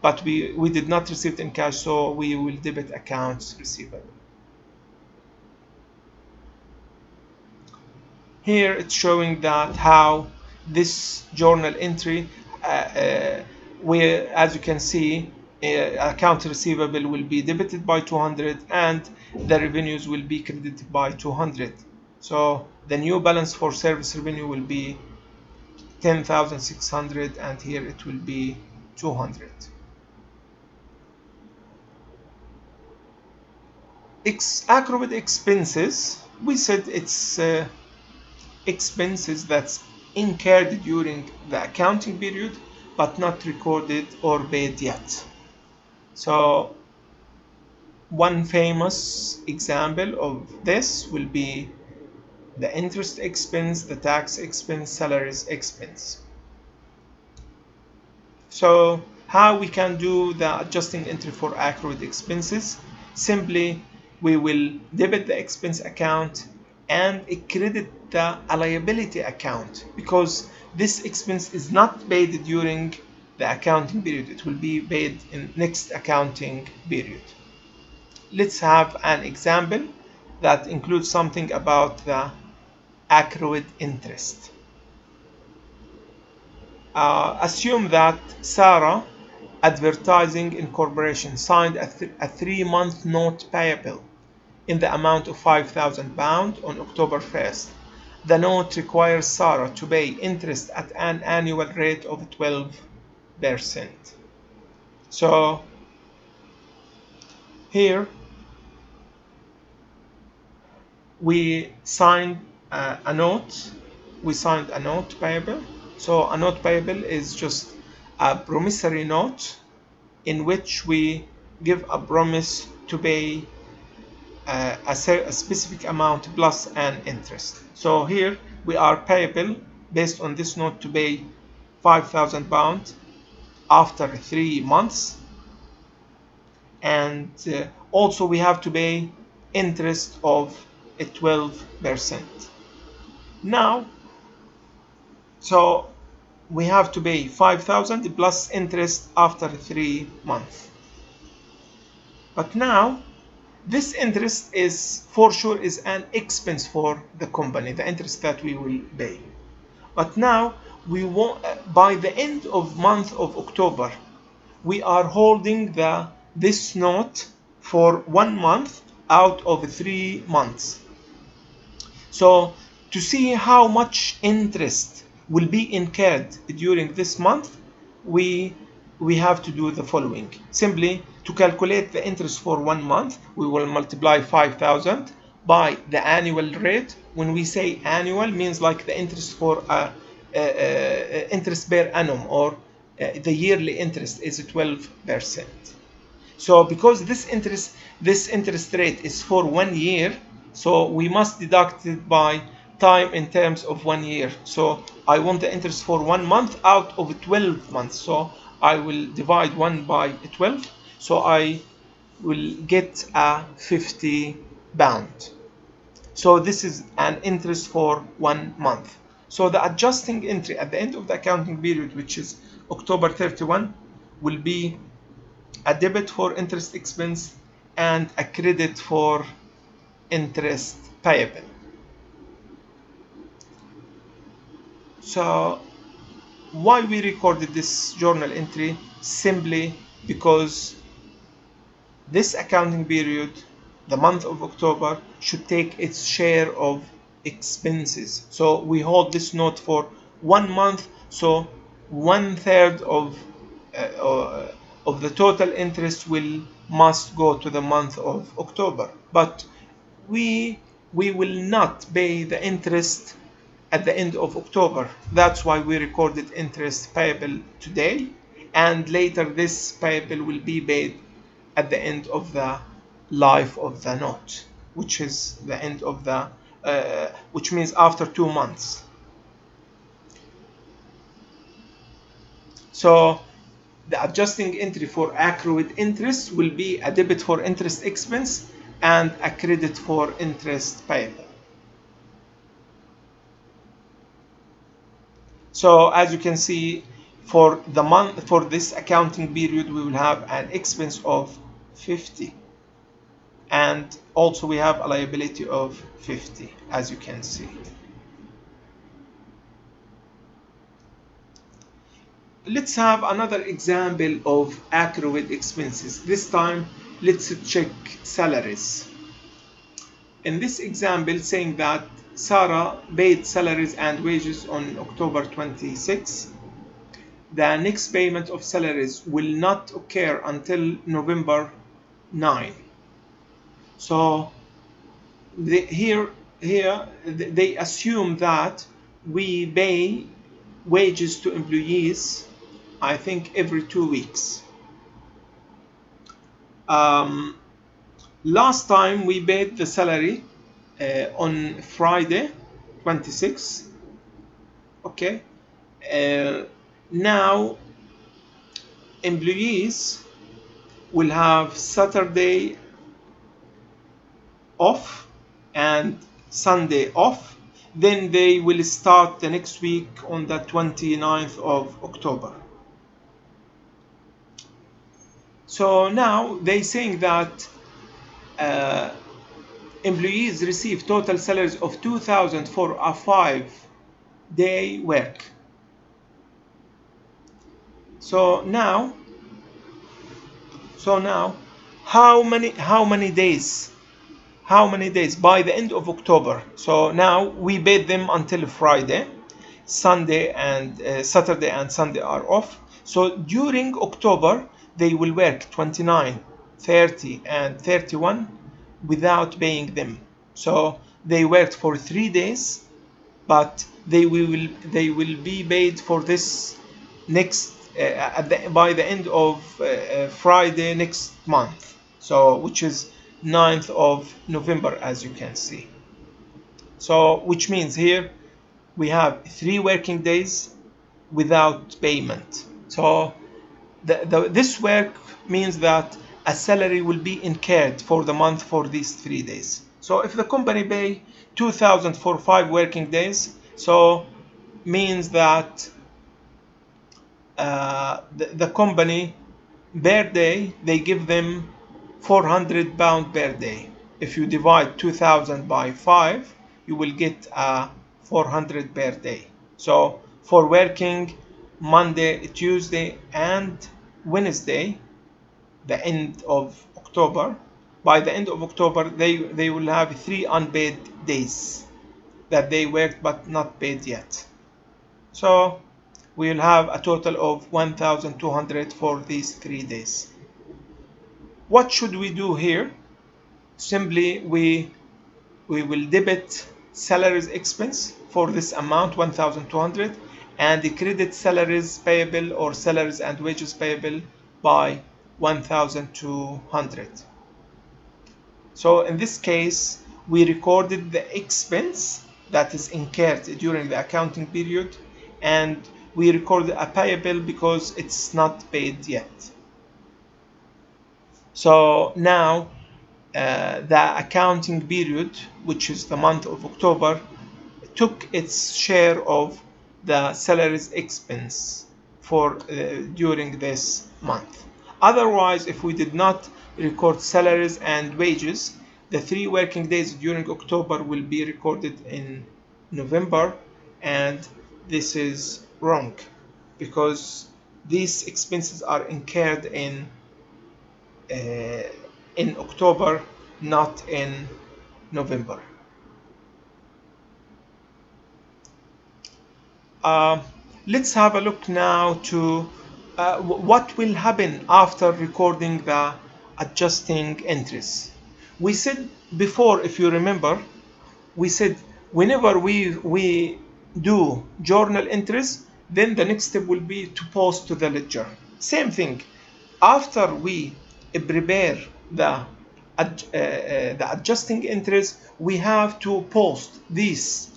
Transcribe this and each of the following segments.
but we did not receive it in cash, so we will debit accounts receivable. Here it's showing that how this journal entry, where, as you can see, account receivable will be debited by 200 and the revenues will be credited by 200. So the new balance for service revenue will be 10,600 and here it will be 200. Accrued expenses, we said it's expenses that's incurred during the accounting period but not recorded or paid yet. So one famous example of this will be the interest expense, the tax expense, salaries expense. So how we can do the adjusting entry for accrued expenses? Simply we will debit the expense account and credit the liability account, because this expense is not paid during the accounting period. It will be paid in next accounting period. Let's have an example that includes something about the accrued interest. Assume that Sarah Advertising Incorporation signed a 3-month note payable in the amount of £5,000 on October 1st. The note requires Sarah to pay interest at an annual rate of 12%. So here we signed a note. We signed a note payable. So a note payable is just a promissory note in which we give a promise to pay a specific amount plus an interest. So here we are payable based on this note to pay £5,000 after 3 months, and also we have to pay interest of 12%. Now, so we have to pay 5,000 plus interest after 3 months. But now this interest is for sure is an expense for the company, the interest that we will pay. But now we want, by the end of month of October, we are holding this note for 1 month out of 3 months. So to see how much interest will be incurred during this month, we have to do the following. Simply, to calculate the interest for 1 month, we will multiply 5,000 by the annual rate. When we say annual, means like the interest for interest per annum, or the yearly interest is 12%. So because this interest rate is for 1 year, so we must deduct it by time in terms of 1 year. So I want the interest for 1 month out of 12 months. So I will divide 1 by 12. So I will get a £50. So this is an interest for 1 month. So the adjusting entry at the end of the accounting period, which is October 31, will be a debit for interest expense and a credit for interest payable. So why we recorded this journal entry? Simply because this accounting period, the month of October, should take its share of expenses. So we hold this note for 1 month, so 1/3 of the total interest must go to the month of October. But we will not pay the interest at the end of October. That's why we recorded interest payable today, and later this payable will be paid at the end of the life of the note, which is the end of the which means after 2 months. So the adjusting entry for accrued interest will be a debit for interest expense and a credit for interest payable. So as you can see, for the month, for this accounting period, we will have an expense of 50, and also we have a liability of 50, as you can see. Let's have another example of accrued expenses. This time let's check salaries. In this example, saying that Sarah paid salaries and wages on October 26. The next payment of salaries will not occur until November 9. So here they assume that we pay wages to employees, I think, every 2 weeks. Last time we paid the salary on Friday 26. Okay. Now employees will have Saturday off and Sunday off. Then they will start the next week on the 29th of October. So now they saying that employees receive total salaries of 2,000 for a 5-day work. So now how many days by the end of October? So now we paid them until Friday, Sunday and Saturday and Sunday are off. So during October they will work 29, 30 and 31 without paying them. So they worked for 3 days, but they will be paid for this next by the end of Friday next month, so which is 9th of November, as you can see. So which means here we have 3 working days without payment. So this work means that a salary will be incurred for the month for these 3 days. So if the company pay 2,000 for 5 working days, so means that the company per day they give them £400 per day. If you divide 2,000 by 5, you will get 400 per day. So for working Monday, Tuesday and Wednesday, the end of October, by the end of October they will have 3 unpaid days that they worked but not paid yet. So we will have a total of 1,200 for these 3 days. What should we do here? Simply we will debit salaries expense for this amount 1,200 and the credit salaries payable or salaries and wages payable by 1,200. So in this case we recorded the expense that is incurred during the accounting period, and we recorded a payable because it's not paid yet. So now the accounting period, which is the month of October, took its share of the salaries expense for during this month. Otherwise, if we did not record salaries and wages, the 3 working days during October will be recorded in November, and this is wrong because these expenses are incurred in October, not in November. Let's have a look now to what will happen after recording the adjusting entries. We said before, if you remember, we said whenever we do journal entries, then the next step will be to post to the ledger. Same thing. After we prepare the adjusting entries, we have to post these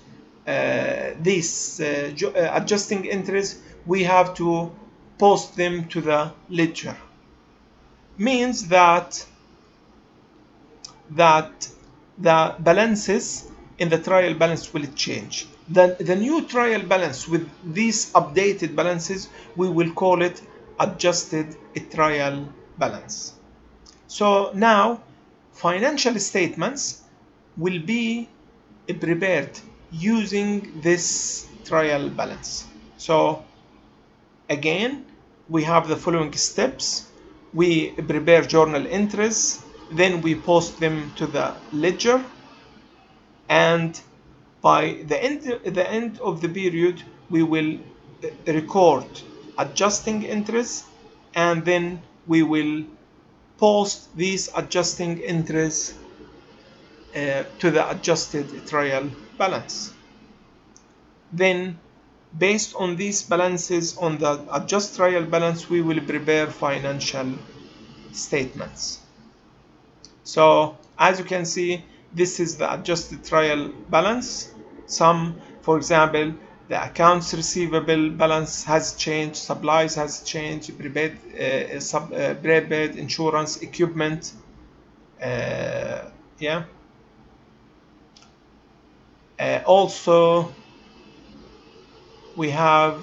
adjusting entries. We have to post them to the ledger. Means that the balances in the trial balance will change. The new trial balance with these updated balances, we will call it adjusted trial balance. So now financial statements will be prepared using this trial balance. So again, we have the following steps. We prepare journal entries, then we post them to the ledger, and by the end of the period, we will record adjusting entries, and then we will post these adjusting entries to the adjusted trial balance. Then, based on these balances on the adjusted trial balance, we will prepare financial statements. So as you can see, this is the adjusted trial balance. For example, the accounts receivable balance has changed, supplies has changed, prepaid insurance, equipment, also we have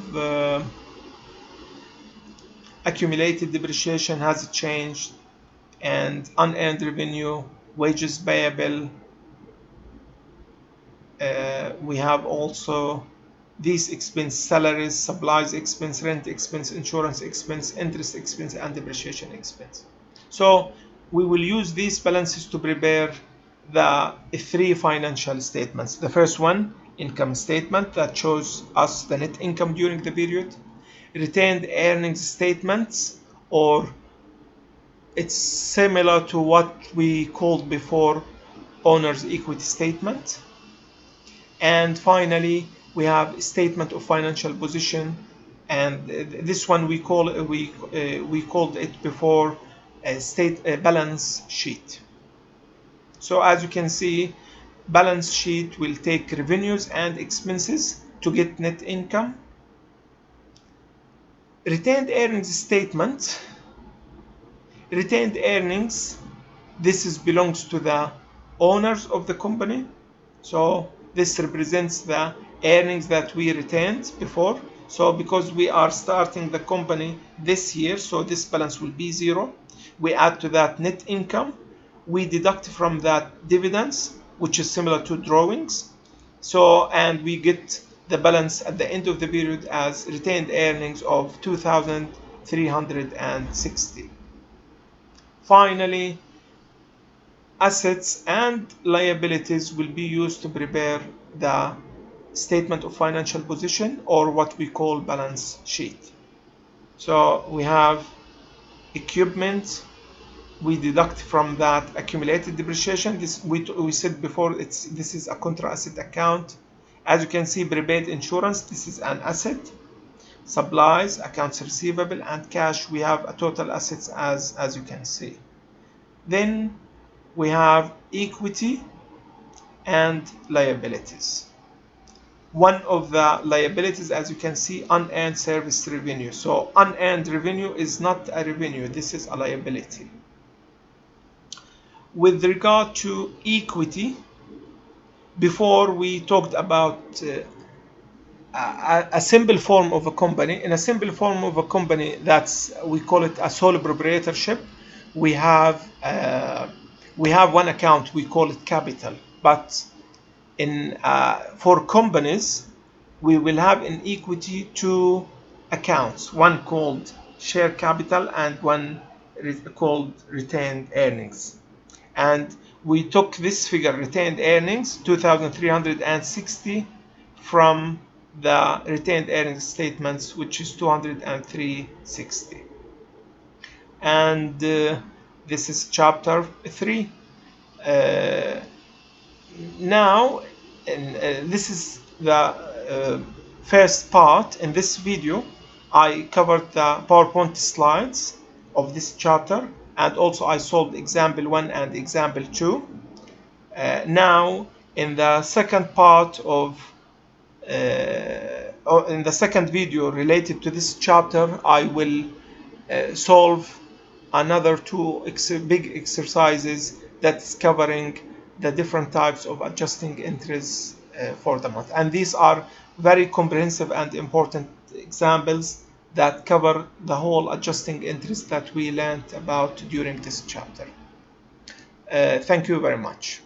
accumulated depreciation has changed, and unearned revenue, wages payable. We have also these expense: salaries, supplies expense, rent expense, insurance expense, interest expense, and depreciation expense. So we will use these balances to prepare the three financial statements. The first one, income statement, that shows us the net income during the period. Retained earnings statements, or it's similar to what we called before owner's equity statement. And finally, we have statement of financial position, and this one we called it before a balance sheet. So as you can see, balance sheet will take revenues and expenses to get net income. Retained earnings statement. Retained earnings, this belongs to the owners of the company. So this represents the earnings that we retained before. So because we are starting the company this year, so this balance will be zero. We add to that net income. We deduct from that dividends, which is similar to drawings. So, and we get the balance at the end of the period as retained earnings of 2,360. Finally, assets and liabilities will be used to prepare the statement of financial position, or what we call balance sheet. So we have equipment. We deduct from that accumulated depreciation. This we said before, this is a contra asset account. As you can see, prepaid insurance, this is an asset. Supplies, accounts receivable, and cash, we have a total assets as you can see. Then we have equity and liabilities. One of the liabilities, as you can see, unearned service revenue. So unearned revenue is not a revenue, this is a liability. With regard to equity, before we talked about a simple form of a company. In a simple form of a company, we call it a sole proprietorship. We have one account, we call it capital. But for companies, we will have in equity two accounts, one called share capital and one called retained earnings. And we took this figure, retained earnings, 2,360, from the retained earnings statements, which is 203.60. And this is chapter 3. Now, this is the first part. In this video, I covered the PowerPoint slides of this chapter, and also I solved example 1 and example 2. Now, in the second part in the second video related to this chapter, I will solve another two big exercises that's covering the different types of adjusting entries for the month. And these are very comprehensive and important examples that cover the whole adjusting interest that we learned about during this chapter. Thank you very much.